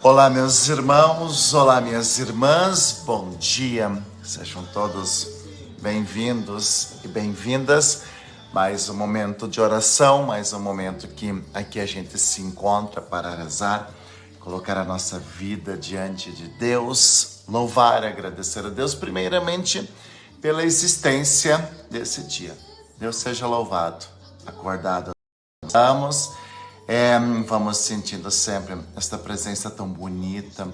Olá, meus irmãos, olá, minhas irmãs, bom dia, sejam todos bem-vindos e bem-vindas. Mais um momento de oração, mais um momento que aqui a gente se encontra para rezar, colocar a nossa vida diante de Deus, louvar e agradecer a Deus, primeiramente pela existência desse dia. Deus seja louvado, acordado. Vamos sentindo sempre esta presença tão bonita,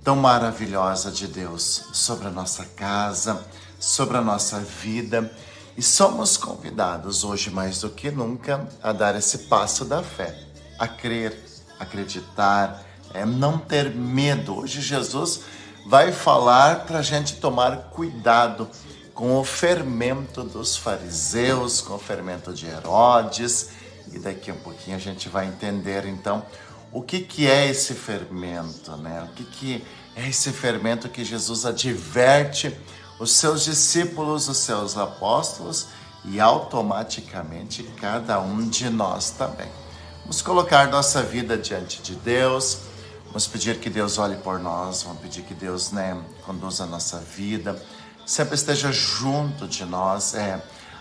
tão maravilhosa de Deus sobre a nossa casa, sobre a nossa vida. E somos convidados hoje mais do que nunca a dar esse passo da fé, a crer, acreditar, não ter medo. Hoje Jesus vai falar para a gente tomar cuidado com o fermento dos fariseus, com o fermento de Herodes. E daqui a um pouquinho a gente vai entender, então, o que é esse fermento, né? O que é esse fermento que Jesus adverte os seus discípulos, os seus apóstolos e automaticamente cada um de nós também. Vamos colocar nossa vida diante de Deus, vamos pedir que Deus olhe por nós, vamos pedir que Deus, conduza a nossa vida, sempre esteja junto de nós,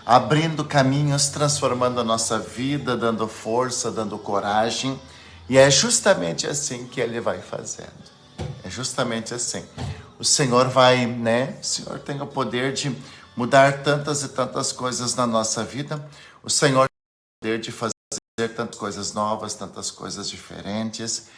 abrindo caminhos, transformando a nossa vida, dando força, dando coragem. E é justamente assim que Ele vai fazendo. É justamente assim. O Senhor vai, O Senhor tem o poder de mudar tantas e tantas coisas na nossa vida. O Senhor tem o poder de fazer tantas coisas novas, tantas coisas diferentes.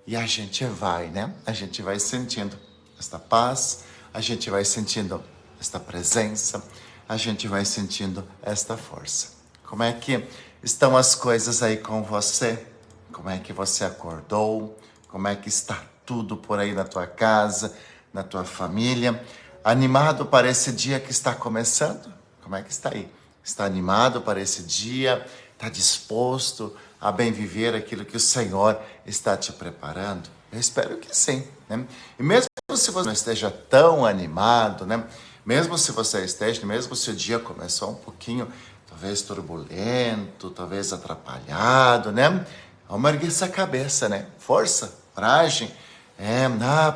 E a gente vai, A gente vai sentindo esta paz, a gente vai sentindo esta presença, a gente vai sentindo esta força. Como é que estão as coisas aí com você? Como é que você acordou? Como é que está tudo por aí na tua casa, na tua família? Animado para esse dia que está começando? Como é que está aí? Está animado para esse dia? Está disposto a bem viver aquilo que o Senhor está te preparando? Eu espero que sim, E mesmo se você não esteja tão animado, mesmo se você esteja, mesmo se o dia começou um pouquinho, talvez turbulento, talvez atrapalhado, Vamos erguer essa cabeça, Força, coragem.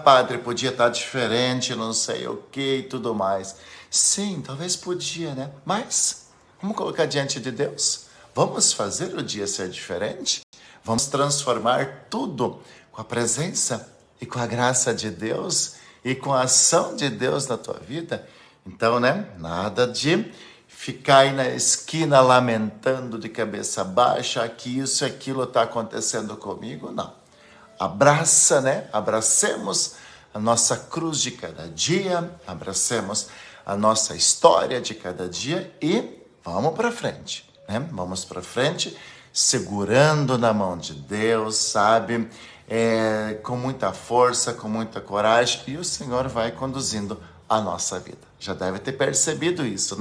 Padre, podia estar diferente, não sei o que e tudo mais. Sim, talvez podia, Mas vamos colocar diante de Deus. Vamos fazer o dia ser diferente. Vamos transformar tudo com a presença e com a graça de Deus e com a ação de Deus na tua vida. Então, nada de ficar aí na esquina lamentando de cabeça baixa que isso e aquilo está acontecendo comigo, não. Abraça, Abracemos a nossa cruz de cada dia, abracemos a nossa história de cada dia e vamos para frente, Vamos para frente, segurando na mão de Deus, sabe? Com muita força, com muita coragem, e o Senhor vai conduzindo a nossa vida. Já deve ter percebido isso,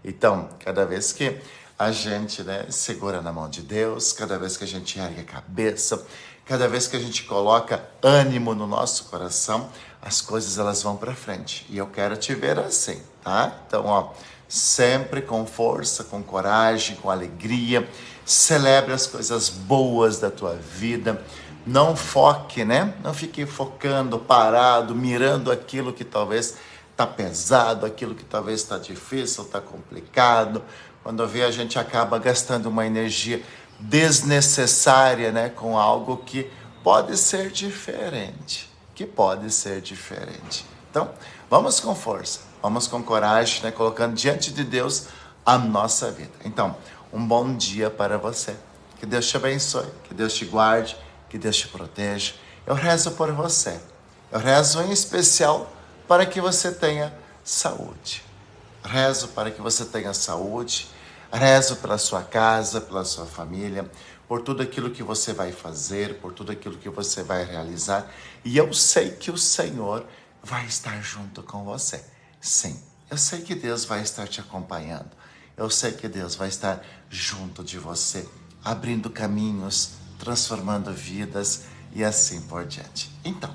Então, cada vez que a gente, segura na mão de Deus, cada vez que a gente ergue a cabeça, cada vez que a gente coloca ânimo no nosso coração, as coisas elas vão para frente. E eu quero te ver assim, tá? Então, sempre com força, com coragem, com alegria, celebre as coisas boas da tua vida. Não foque, Não fique focando, parado, mirando aquilo que talvez está pesado, aquilo que talvez está difícil, está complicado. Quando vê, a gente acaba gastando uma energia desnecessária, com algo que pode ser diferente, Então, vamos com força, vamos com coragem, colocando diante de Deus a nossa vida. Então, um bom dia para você. Que Deus te abençoe, que Deus te guarde, que Deus te proteja. Eu rezo por você. Eu rezo em especial para que você tenha saúde. Rezo para que você tenha saúde. Rezo pela sua casa, pela sua família, por tudo aquilo que você vai fazer, por tudo aquilo que você vai realizar. E eu sei que o Senhor vai estar junto com você. Sim, eu sei que Deus vai estar te acompanhando. Eu sei que Deus vai estar junto de você, abrindo caminhos, transformando vidas e assim por diante. Então,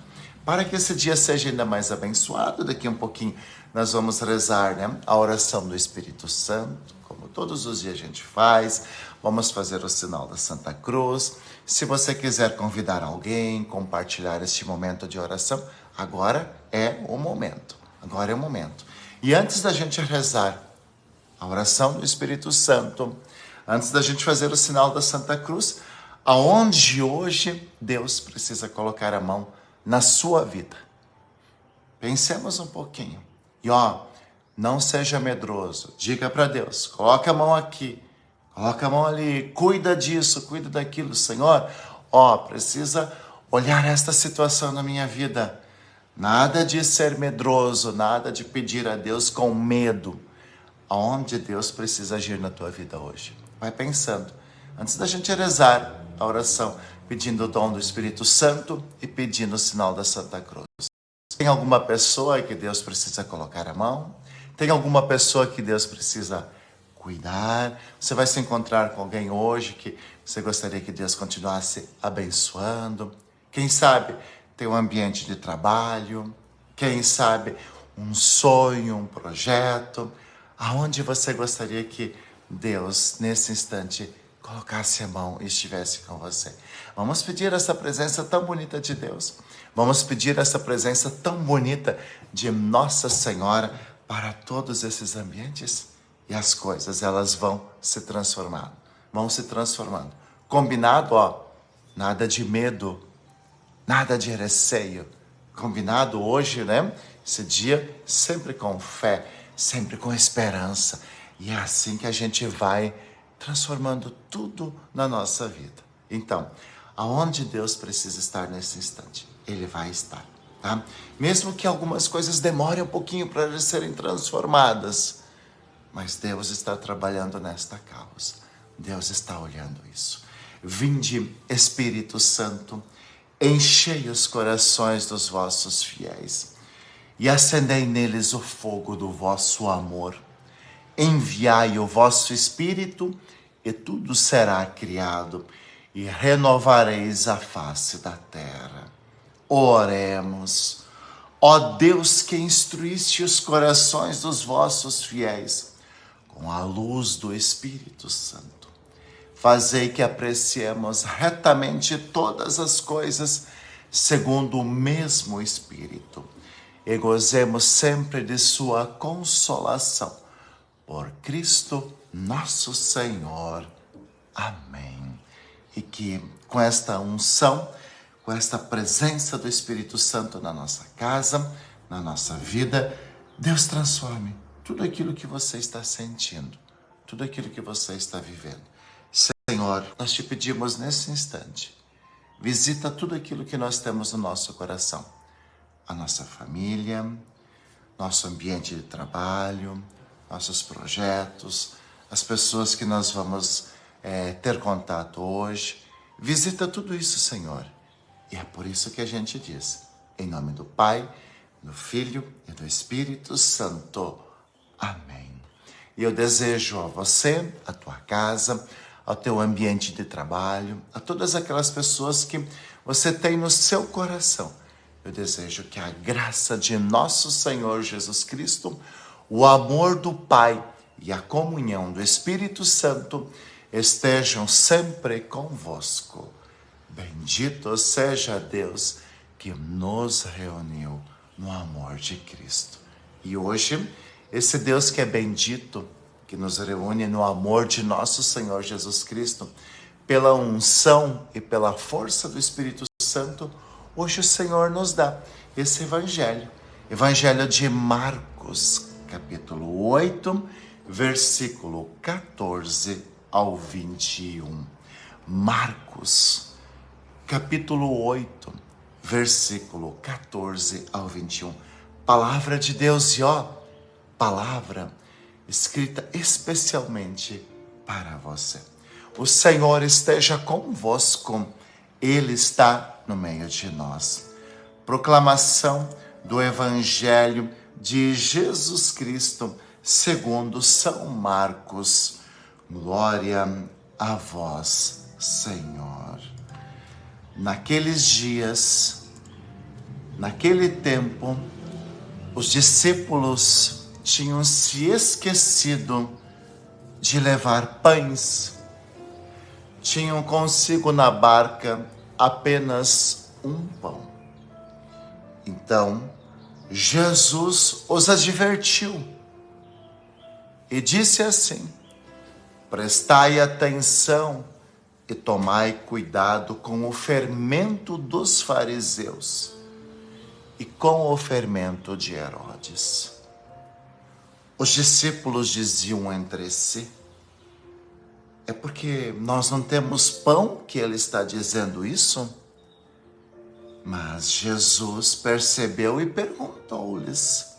para que esse dia seja ainda mais abençoado. Daqui um pouquinho nós vamos rezar, né, a oração do Espírito Santo, como todos os dias a gente faz. Vamos fazer o sinal da Santa Cruz. Se você quiser convidar alguém, compartilhar este momento de oração, agora é o momento. Agora é o momento. E antes da gente rezar a oração do Espírito Santo, antes da gente fazer o sinal da Santa Cruz, aonde hoje Deus precisa colocar a mão na sua vida. Pensemos um pouquinho. E não seja medroso. Diga para Deus, coloca a mão aqui, coloca a mão ali, cuida disso, cuida daquilo. Senhor, precisa olhar esta situação na minha vida. Nada de ser medroso, nada de pedir a Deus com medo. Aonde Deus precisa agir na tua vida hoje? Vai pensando. Antes da gente rezar a oração, pedindo o dom do Espírito Santo e pedindo o sinal da Santa Cruz. Tem alguma pessoa que Deus precisa colocar a mão? Tem alguma pessoa que Deus precisa cuidar? Você vai se encontrar com alguém hoje que você gostaria que Deus continuasse abençoando? Quem sabe tem um ambiente de trabalho? Quem sabe um sonho, um projeto? Aonde você gostaria que Deus, nesse instante, colocasse a mão e estivesse com você? Vamos pedir essa presença tão bonita de Deus. Vamos pedir essa presença tão bonita de Nossa Senhora para todos esses ambientes. E as coisas, elas vão se transformando. Vão se transformando. Combinado, nada de medo, nada de receio. Combinado hoje, né? Esse dia sempre com fé, sempre com esperança. E é assim que a gente vai transformando tudo na nossa vida. Então, aonde Deus precisa estar nesse instante, Ele vai estar, tá? Mesmo que algumas coisas demorem um pouquinho para serem transformadas, mas Deus está trabalhando nesta causa. Deus está olhando isso. Vinde, Espírito Santo, enchei os corações dos vossos fiéis e acendei neles o fogo do vosso amor. Enviai o vosso Espírito e tudo será criado e renovareis a face da terra. Oremos. Ó Deus, que instruíste os corações dos vossos fiéis com a luz do Espírito Santo, fazei que apreciemos retamente todas as coisas segundo o mesmo Espírito e gozemos sempre de sua consolação. Por Cristo nosso Senhor. Amém. E que com esta unção, com esta presença do Espírito Santo na nossa casa, na nossa vida, Deus transforme tudo aquilo que você está sentindo, tudo aquilo que você está vivendo. Senhor, nós te pedimos nesse instante, visita tudo aquilo que nós temos no nosso coração, a nossa família, nosso ambiente de trabalho, nossos projetos, as pessoas que nós vamos ter contato hoje. Visita tudo isso, Senhor. E é por isso que a gente diz, em nome do Pai, do Filho e do Espírito Santo. Amém. E eu desejo a você, a tua casa, ao teu ambiente de trabalho, a todas aquelas pessoas que você tem no seu coração. Eu desejo que a graça de nosso Senhor Jesus Cristo, o amor do Pai e a comunhão do Espírito Santo estejam sempre convosco. Bendito seja Deus que nos reuniu no amor de Cristo. E hoje, esse Deus que é bendito, que nos reúne no amor de nosso Senhor Jesus Cristo, pela unção e pela força do Espírito Santo, hoje o Senhor nos dá esse Evangelho. Evangelho de Marcos, capítulo 8, versículo 14 ao 21. Marcos, capítulo 8, versículo 14 ao 21. Palavra de Deus e palavra escrita especialmente para você. O Senhor esteja convosco, Ele está no meio de nós. Proclamação do Evangelho de Jesus Cristo, segundo São Marcos. Glória a vós, Senhor. Naqueles dias, Naquele tempo, os discípulos tinham se esquecido de levar pães. Tinham consigo na barca apenas um pão. Então, Jesus os advertiu e disse assim: prestai atenção e tomai cuidado com o fermento dos fariseus e com o fermento de Herodes. Os discípulos diziam entre si: é porque nós não temos pão que ele está dizendo isso? Mas Jesus percebeu e perguntou-lhes: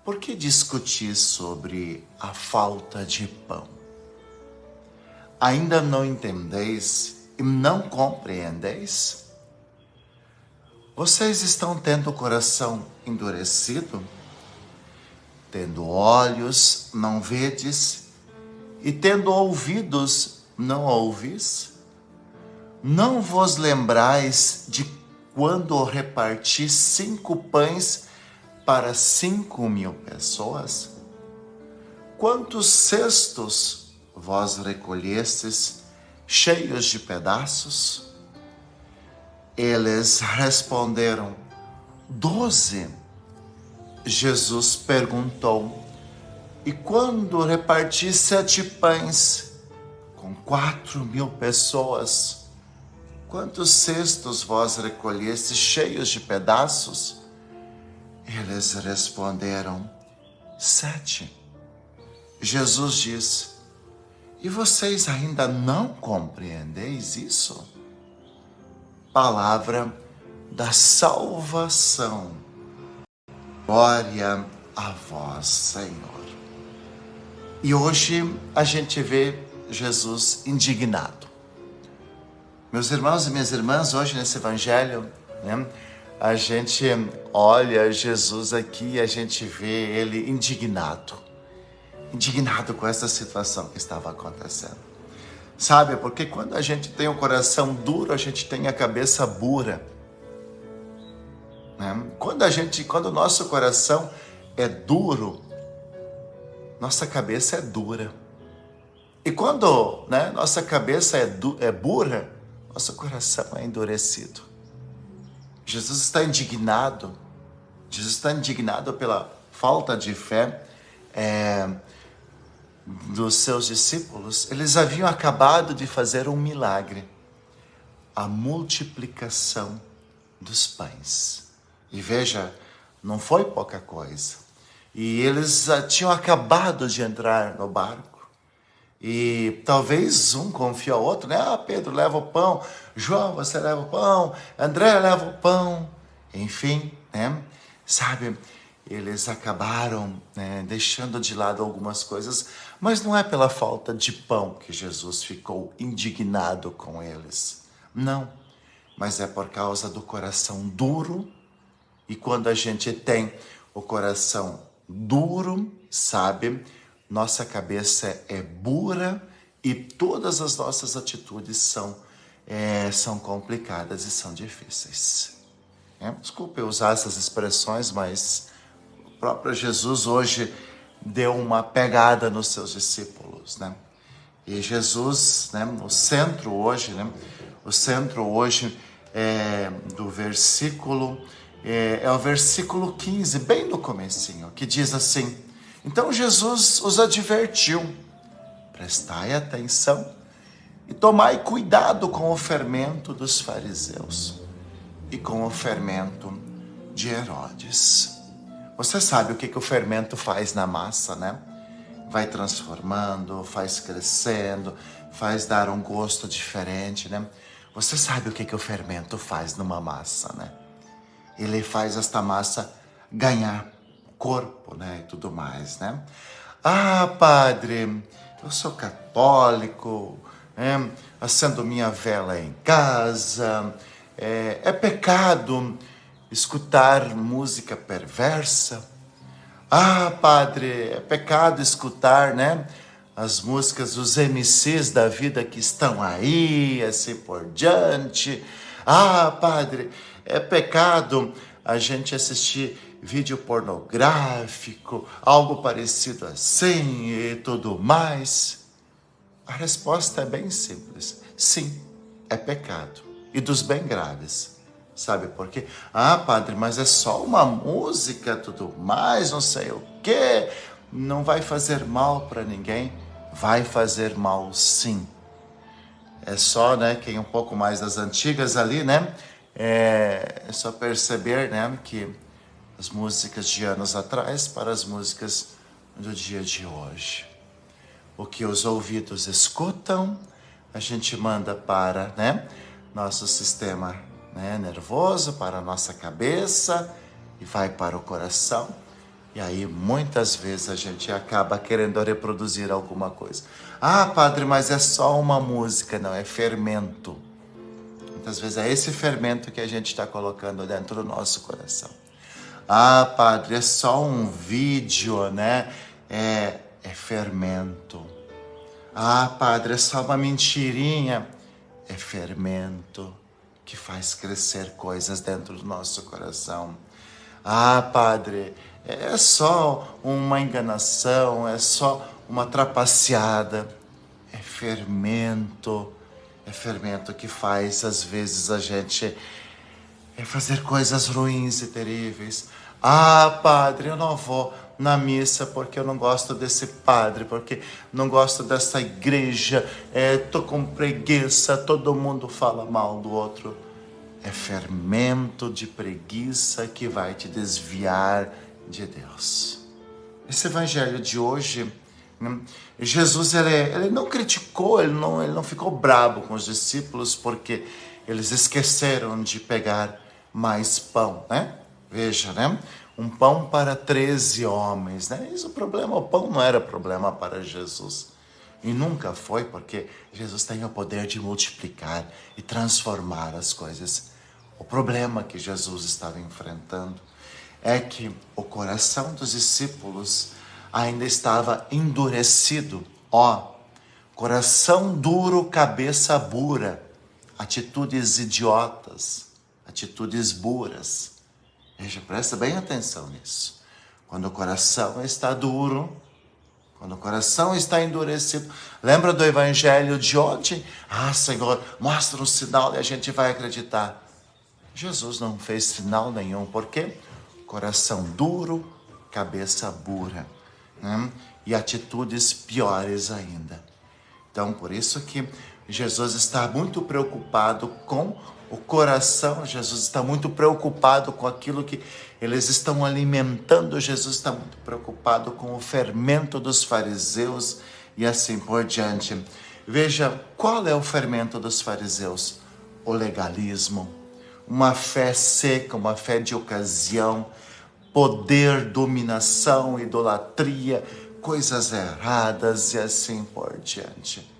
por que discutir sobre a falta de pão? Ainda não entendeis e não compreendeis? Vocês estão tendo o coração endurecido? Tendo olhos, não vedes? E tendo ouvidos, não ouvis? Não vos lembrais de quando reparti 5 pães para 5.000 pessoas? Quantos cestos vós recolhestes cheios de pedaços? Eles responderam: 12. Jesus perguntou: e quando reparti 7 pães com 4.000 pessoas, quantos cestos vós recolhestes cheios de pedaços? Eles responderam: 7. Jesus disse: e vocês ainda não compreendeis isso? Palavra da salvação. Glória a vós, Senhor. E hoje a gente vê Jesus indignado. Meus irmãos e minhas irmãs, hoje nesse evangelho, né, a gente olha Jesus aqui e a gente vê ele indignado com essa situação que estava acontecendo. Sabe, porque quando a gente tem o coração duro, a gente tem a cabeça burra. Né? Quando o nosso coração é duro, nossa cabeça é dura. E quando, né, nossa cabeça é burra, nosso coração é endurecido. Jesus está indignado. Jesus está indignado pela falta de fé dos seus discípulos. Eles haviam acabado de fazer um milagre, a multiplicação dos pães. E veja, não foi pouca coisa. E eles tinham acabado de entrar no barco. E talvez um confiou ao outro, né? Ah, Pedro leva o pão, João, você leva o pão, André leva o pão. Enfim, né? Sabe, eles acabaram, né, deixando de lado algumas coisas, mas não é pela falta de pão que Jesus ficou indignado com eles. Não, mas é por causa do coração duro. E quando a gente tem o coração duro, sabe, nossa cabeça é burra e todas as nossas atitudes são complicadas e são difíceis. Desculpe eu usar essas expressões, mas o próprio Jesus hoje deu uma pegada nos seus discípulos, né? E Jesus, né, o centro hoje do versículo é o versículo 15, bem no comecinho, que diz assim: então Jesus os advertiu, prestai atenção e tomai cuidado com o fermento dos fariseus e com o fermento de Herodes. Você sabe o que o fermento faz na massa, né? Vai transformando, faz crescendo, faz dar um gosto diferente, né? Você sabe o que o fermento faz numa massa, né? Ele faz esta massa ganhar corpo, né, e tudo mais, né? Ah, padre, eu sou católico, acendo minha vela em casa, é pecado escutar música perversa. Ah, padre, é pecado escutar, né, as músicas dos MCs da vida que estão aí, assim por diante. Ah, padre, é pecado a gente assistir vídeo pornográfico, algo parecido assim e tudo mais? A resposta é bem simples. Sim, é pecado. E dos bem graves. Sabe por quê? Ah, padre, mas é só uma música, tudo mais, não sei o quê. Não vai fazer mal para ninguém? Vai fazer mal, sim. É só, né, quem é um pouco mais das antigas ali, né? É só perceber, né, que as músicas de anos atrás para as músicas do dia de hoje. O que os ouvidos escutam, a gente manda para, né, nosso sistema, né, nervoso, para a nossa cabeça e vai para o coração. E aí muitas vezes a gente acaba querendo reproduzir alguma coisa. Ah, padre, mas é só uma música. Não, é fermento. Muitas vezes é esse fermento que a gente está colocando dentro do nosso coração. Ah, padre, é só um vídeo, né? É fermento. Ah, padre, é só uma mentirinha. É fermento que faz crescer coisas dentro do nosso coração. Ah, padre, é só uma enganação, é só uma trapaceada. É fermento que faz, às vezes, a gente fazer coisas ruins e terríveis. Ah, padre, eu não vou na missa porque eu não gosto desse padre, porque não gosto dessa igreja, tô com preguiça, todo mundo fala mal do outro. É fermento de preguiça que vai te desviar de Deus. Esse evangelho de hoje, né, Jesus ele não criticou, ele não ficou bravo com os discípulos porque eles esqueceram de pegar mais pão, né? Veja, né? Um pão para 13 homens, né? Isso, o pão não era problema para Jesus. E nunca foi, porque Jesus tem o poder de multiplicar e transformar as coisas. O problema que Jesus estava enfrentando é que o coração dos discípulos ainda estava endurecido. Coração duro, cabeça dura, atitudes idiotas, atitudes buras. Veja, presta bem atenção nisso. Quando o coração está duro, quando o coração está endurecido, lembra do evangelho de ontem? Ah, Senhor, mostra um sinal e a gente vai acreditar. Jesus não fez sinal nenhum, por quê? Coração duro, cabeça dura, né? E atitudes piores ainda. Então, por isso que Jesus está muito preocupado com o coração, Jesus está muito preocupado com aquilo que eles estão alimentando, Jesus está muito preocupado com o fermento dos fariseus e assim por diante. Veja, qual é o fermento dos fariseus? O legalismo. Uma fé seca, uma fé de ocasião, poder, dominação, idolatria, coisas erradas e assim por diante.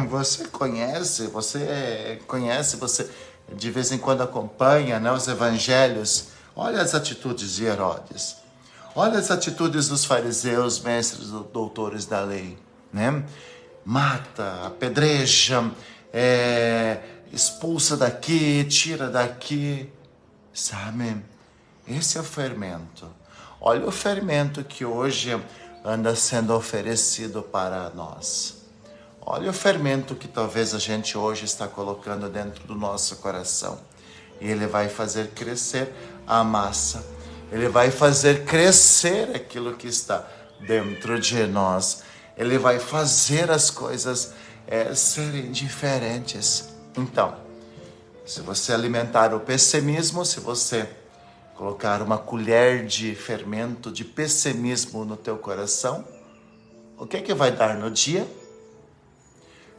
Você conhece, você de vez em quando acompanha, né, os evangelhos. Olha as atitudes de Herodes. Olha as atitudes dos fariseus, mestres, doutores da lei, né? Mata, apedreja, expulsa daqui, tira daqui, sabe? Esse é o fermento. Olha o fermento que hoje anda sendo oferecido para nós. Olha o fermento que talvez a gente hoje está colocando dentro do nosso coração. E ele vai fazer crescer a massa. Ele vai fazer crescer aquilo que está dentro de nós. Ele vai fazer as coisas serem diferentes. Então, se você alimentar o pessimismo, se você colocar uma colher de fermento de pessimismo no teu coração, o que vai dar no dia?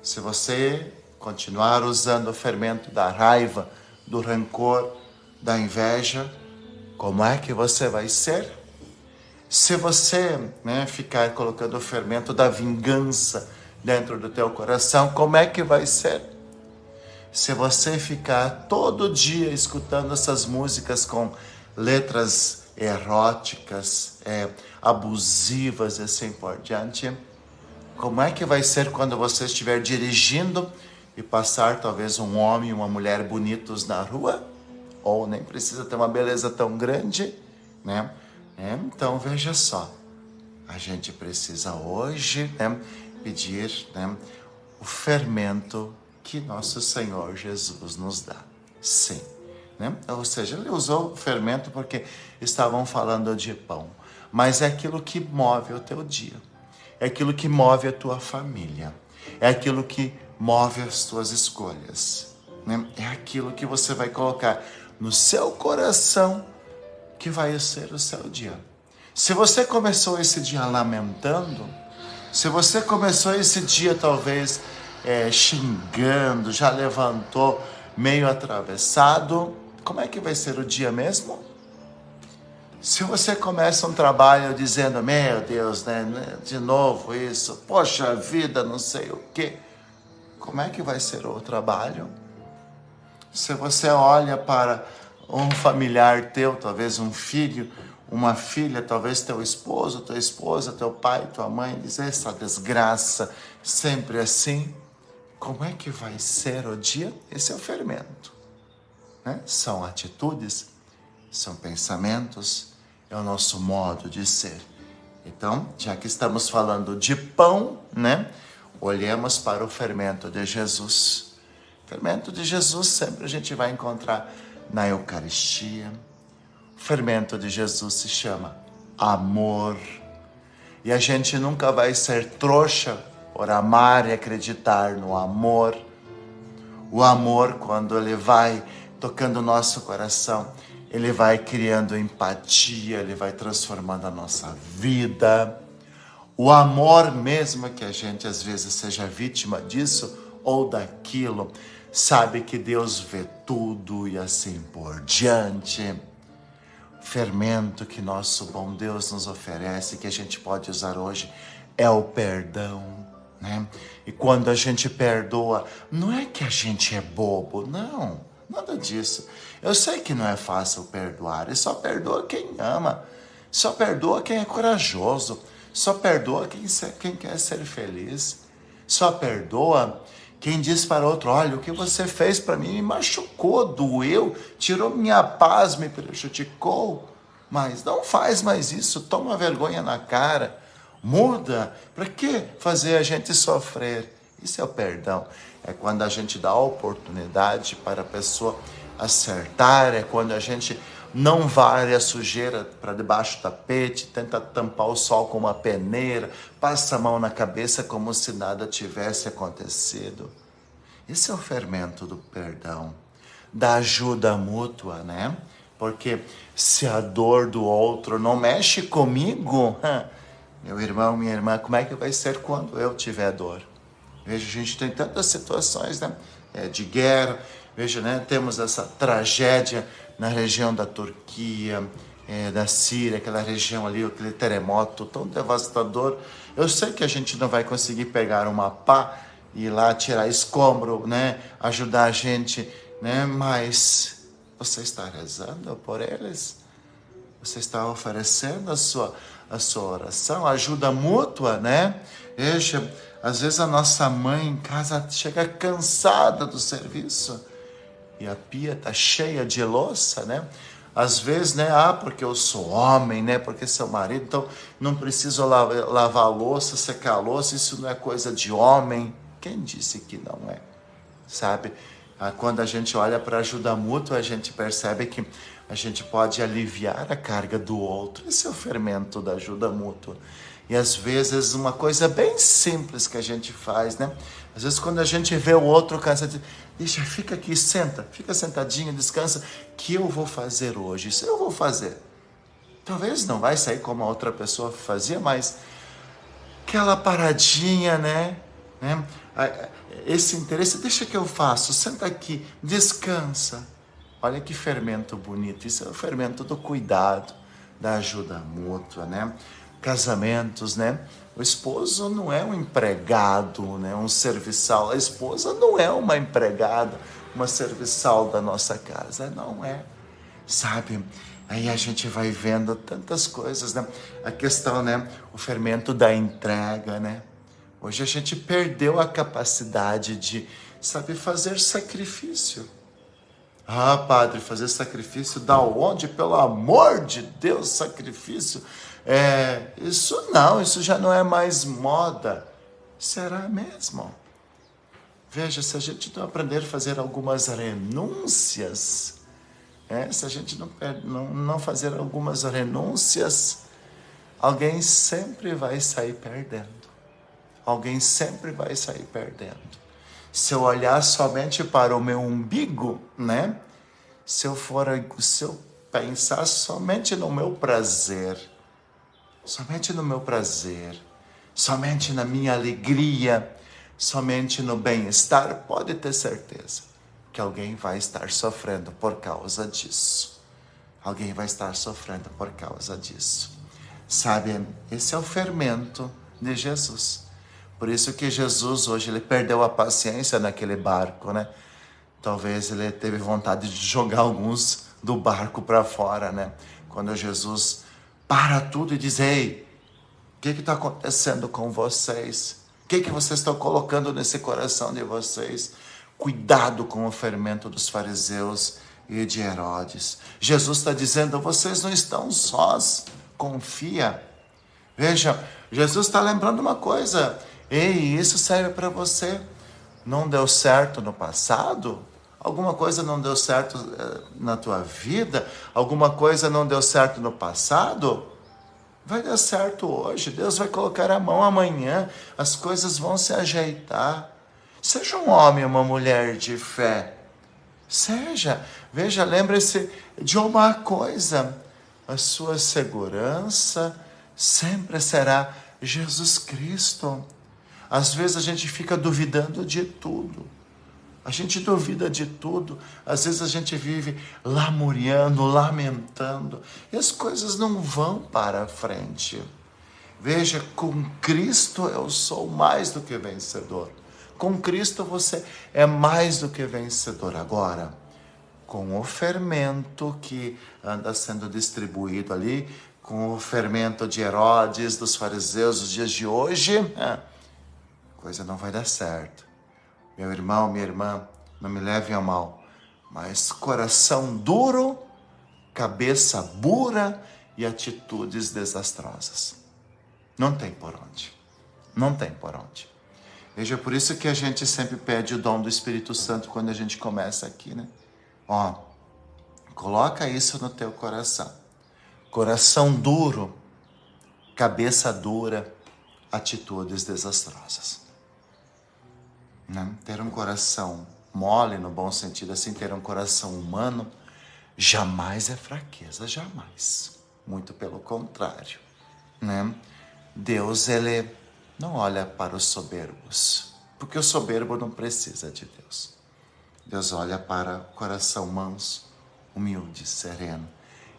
Se você continuar usando o fermento da raiva, do rancor, da inveja, como é que você vai ser? Se você ficar colocando o fermento da vingança dentro do teu coração, como é que vai ser? Se você ficar todo dia escutando essas músicas com letras eróticas, abusivas e assim por diante, como é que vai ser quando você estiver dirigindo e passar talvez um homem e uma mulher bonitos na rua? ou nem precisa ter uma beleza tão grande, né? Então, veja só, a gente precisa hoje, né, pedir, né, o fermento que nosso Senhor Jesus nos dá. Sim. Né? Ou seja, ele usou fermento porque estavam falando de pão. Mas é aquilo que move o teu dia. É aquilo que move a tua família. É aquilo que move as tuas escolhas. Né? É aquilo que você vai colocar no seu coração que vai ser o seu dia. Se você começou esse dia lamentando, se você começou esse dia talvez xingando, já levantou meio atravessado, como é que vai ser o dia mesmo? Se você começa um trabalho dizendo, meu Deus, né, de novo isso, poxa vida, não sei o quê, como é que vai ser o trabalho? Se você olha para um familiar teu, talvez um filho, uma filha, talvez teu esposo, tua esposa, teu pai, tua mãe, diz essa desgraça, sempre assim, como é que vai ser o dia? Esse é o fermento. Né? São atitudes, são pensamentos, é o nosso modo de ser. Então, já que estamos falando de pão, né? Olhemos para o fermento de Jesus. O fermento de Jesus sempre a gente vai encontrar na Eucaristia. O fermento de Jesus se chama amor. E a gente nunca vai ser trouxa por amar e acreditar no amor. O amor, quando ele vai tocando o nosso coração, ele vai criando empatia, ele vai transformando a nossa vida. O amor, mesmo que a gente às vezes seja vítima disso ou daquilo, sabe que Deus vê tudo e assim por diante. O fermento que nosso bom Deus nos oferece, que a gente pode usar hoje, é o perdão. Né? E quando a gente perdoa, não é que a gente é bobo, não, nada disso. Eu sei que não é fácil perdoar, e só perdoa quem ama, só perdoa quem é corajoso, só perdoa quem quer ser feliz, só perdoa quem diz para outro, olha, o que você fez para mim me machucou, doeu, tirou minha paz, me prejudicou, mas não faz mais isso, toma vergonha na cara. Muda, para que fazer a gente sofrer? Isso é o perdão, é quando a gente dá a oportunidade para a pessoa acertar, é quando a gente não varre a sujeira para debaixo do tapete, tenta tampar o sol com uma peneira, passa a mão na cabeça como se nada tivesse acontecido. Esse é o fermento do perdão, da ajuda mútua, né? Porque se a dor do outro não mexe comigo, meu irmão, minha irmã, como é que vai ser quando eu tiver dor? Veja, a gente tem tantas situações, né, de guerra. Veja, né, temos essa tragédia na região da Turquia, da Síria, aquela região ali, aquele terremoto tão devastador. Eu sei que a gente não vai conseguir pegar uma pá e ir lá tirar escombro, né, ajudar a gente, né, mas você está rezando por eles? Você está oferecendo a sua oração, ajuda mútua, né? Veja, às vezes a nossa mãe em casa chega cansada do serviço e a pia está cheia de louça, né? Às vezes, né? Porque eu sou homem, né? Porque sou marido, então não preciso lavar a louça, secar a louça, isso não é coisa de homem. Quem disse que não é? Sabe? Quando a gente olha para a ajuda mútua, a gente percebe que a gente pode aliviar a carga do outro. Esse é o fermento da ajuda mútua. E às vezes uma coisa bem simples que a gente faz, né? Às vezes quando a gente vê o outro cansado, deixa, fica aqui, senta, fica sentadinho, descansa, que eu vou fazer hoje, isso eu vou fazer. Talvez não vai sair como a outra pessoa fazia, mas aquela paradinha, né? Esse interesse, deixa que eu faço, senta aqui, descansa. Olha que fermento bonito, isso é o fermento do cuidado, da ajuda mútua, né? Casamentos, né? O esposo não é um empregado, né? Um serviçal. A esposa não é uma empregada, uma serviçal da nossa casa, não é. Sabe? Aí a gente vai vendo tantas coisas, né? A questão, né? O fermento da entrega, né? Hoje a gente perdeu a capacidade de, sabe, fazer sacrifício. Ah, padre, fazer sacrifício da onde? Pelo amor de Deus, sacrifício? Isso já não é mais moda. Será mesmo? Veja, se a gente não aprender a fazer algumas renúncias, se a gente não fazer algumas renúncias, alguém sempre vai sair perdendo. Alguém sempre vai sair perdendo. Se eu olhar somente para o meu umbigo, né? Se eu pensar somente no meu prazer, somente na minha alegria, somente no bem-estar, pode ter certeza que alguém vai estar sofrendo por causa disso. Alguém vai estar sofrendo por causa disso. Sabe, esse é o fermento de Jesus. Por isso que Jesus hoje ele perdeu a paciência naquele barco, né? Talvez ele teve vontade de jogar alguns do barco para fora, né? Quando Jesus para tudo e diz: ei, o que está acontecendo com vocês? O que vocês estão colocando nesse coração de vocês? Cuidado com o fermento dos fariseus e de Herodes. Jesus está dizendo: vocês não estão sós, confia. Veja, Jesus está lembrando uma coisa: ei, isso serve para você. Não deu certo no passado? Alguma coisa não deu certo na tua vida? Alguma coisa não deu certo no passado? Vai dar certo hoje. Deus vai colocar a mão amanhã. As coisas vão se ajeitar. Seja um homem ou uma mulher de fé. Seja. Veja, lembre-se de uma coisa. A sua segurança sempre será Jesus Cristo. Às vezes a gente fica duvidando de tudo. A gente duvida de tudo. Às vezes a gente vive lamuriando, lamentando. E as coisas não vão para frente. Veja, com Cristo eu sou mais do que vencedor. Com Cristo você é mais do que vencedor. Agora, com o fermento que anda sendo distribuído ali, com o fermento de Herodes, dos fariseus, dos dias de hoje, a coisa não vai dar certo. Meu irmão, minha irmã, não me levem a mal, mas coração duro, cabeça dura e atitudes desastrosas. Não tem por onde. Não tem por onde. Veja, por isso que a gente sempre pede o dom do Espírito Santo quando a gente começa aqui, né? Coloca isso no teu coração. Coração duro, cabeça dura, atitudes desastrosas. Né? Ter um coração mole, no bom sentido assim, ter um coração humano, jamais é fraqueza, jamais. Muito pelo contrário. Né? Deus, ele não olha para os soberbos, porque o soberbo não precisa de Deus. Deus olha para o coração manso, humilde, sereno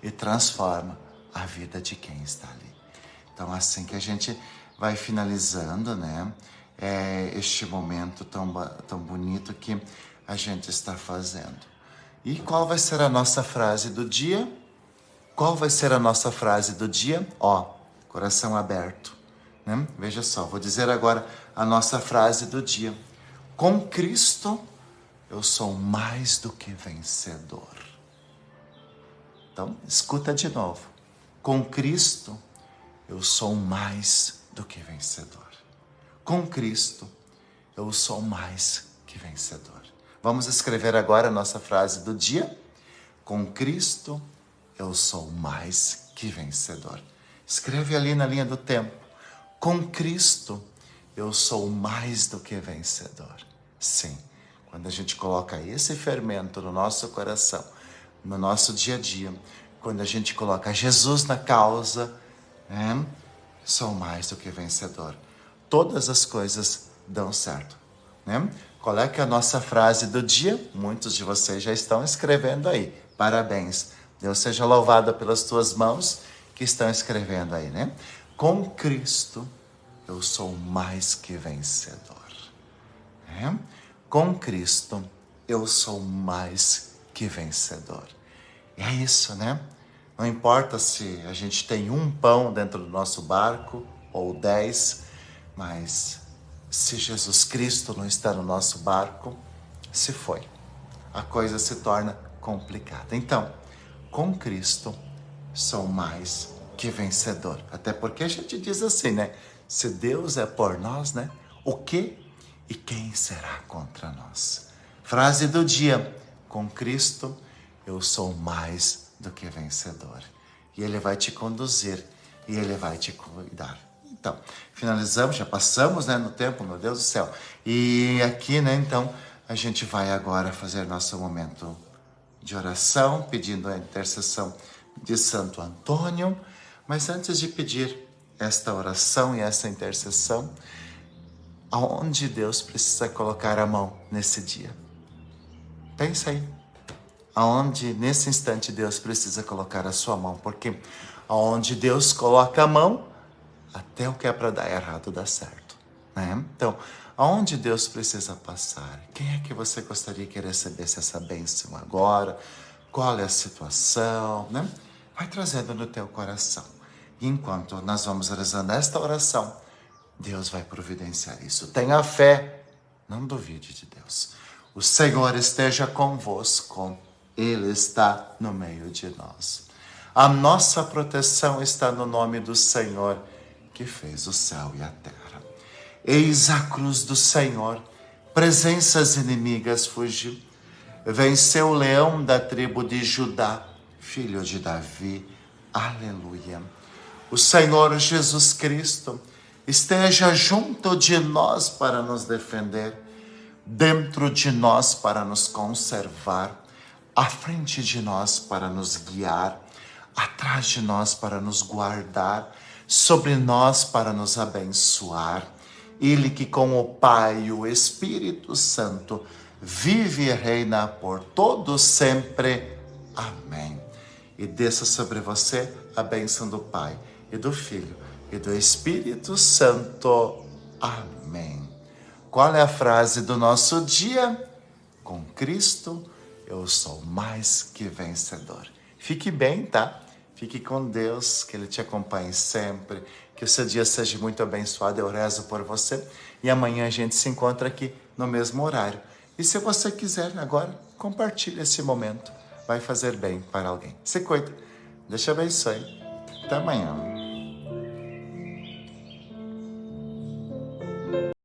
e transforma a vida de quem está ali. Então, assim que a gente vai finalizando, né? Este momento tão bonito que a gente está fazendo. E qual vai ser a nossa frase do dia? Qual vai ser a nossa frase do dia? Coração aberto. Né? Veja só, vou dizer agora a nossa frase do dia. Com Cristo, eu sou mais do que vencedor. Então, escuta de novo. Com Cristo, eu sou mais do que vencedor. Com Cristo, eu sou mais que vencedor. Vamos escrever agora a nossa frase do dia. Com Cristo, eu sou mais que vencedor. Escreve ali na linha do tempo. Com Cristo, eu sou mais do que vencedor. Sim, quando a gente coloca esse fermento no nosso coração, no nosso dia a dia, quando a gente coloca Jesus na causa, sou mais do que vencedor. Todas as coisas dão certo. Né? Qual é que é a nossa frase do dia? Muitos de vocês já estão escrevendo aí. Parabéns. Deus seja louvado pelas tuas mãos que estão escrevendo aí, né? Com Cristo, eu sou mais que vencedor. Com Cristo, eu sou mais que vencedor. E é isso, né? Não importa se a gente tem um pão dentro do nosso barco ou 10, mas se Jesus Cristo não está no nosso barco, se foi. A coisa se torna complicada. Então, com Cristo, sou mais que vencedor. Até porque a gente diz assim, né? Se Deus é por nós, né? O que e quem será contra nós? Frase do dia: com Cristo, eu sou mais do que vencedor. E Ele vai te conduzir e Ele vai te cuidar. Então, finalizamos, já passamos, né, no tempo, meu Deus do céu. E aqui, né, então, a gente vai agora fazer nosso momento de oração, pedindo a intercessão de Santo Antônio. Mas antes de pedir esta oração e essa intercessão, aonde Deus precisa colocar a mão nesse dia? Pensa aí. Aonde nesse instante Deus precisa colocar a sua mão? Porque aonde Deus coloca a mão, até o que é para dar errado dá certo, né? Então, aonde Deus precisa passar? Quem é que você gostaria que recebesse essa bênção agora? Qual é a situação, né? Vai trazendo no teu coração. E enquanto nós vamos rezando esta oração, Deus vai providenciar isso. Tenha fé, não duvide de Deus. O Senhor esteja convosco, Ele está no meio de nós. A nossa proteção está no nome do Senhor, que fez o céu e a terra. Eis a cruz do Senhor, presenças inimigas fugiu. Venceu o leão da tribo de Judá, filho de Davi. Aleluia. O Senhor Jesus Cristo esteja junto de nós para nos defender, dentro de nós para nos conservar, à frente de nós para nos guiar, atrás de nós para nos guardar, sobre nós para nos abençoar. Ele que com o Pai e o Espírito Santo vive e reina por todo sempre. Amém. E desça sobre você a bênção do Pai e do Filho e do Espírito Santo. Amém. Qual é a frase do nosso dia? Com Cristo eu sou mais que vencedor. Fique bem, tá? Fique com Deus, que Ele te acompanhe sempre, que o seu dia seja muito abençoado. Eu rezo por você e amanhã a gente se encontra aqui no mesmo horário. E se você quiser agora, compartilhe esse momento. Vai fazer bem para alguém. Se cuida. Deus te abençoe. Até amanhã.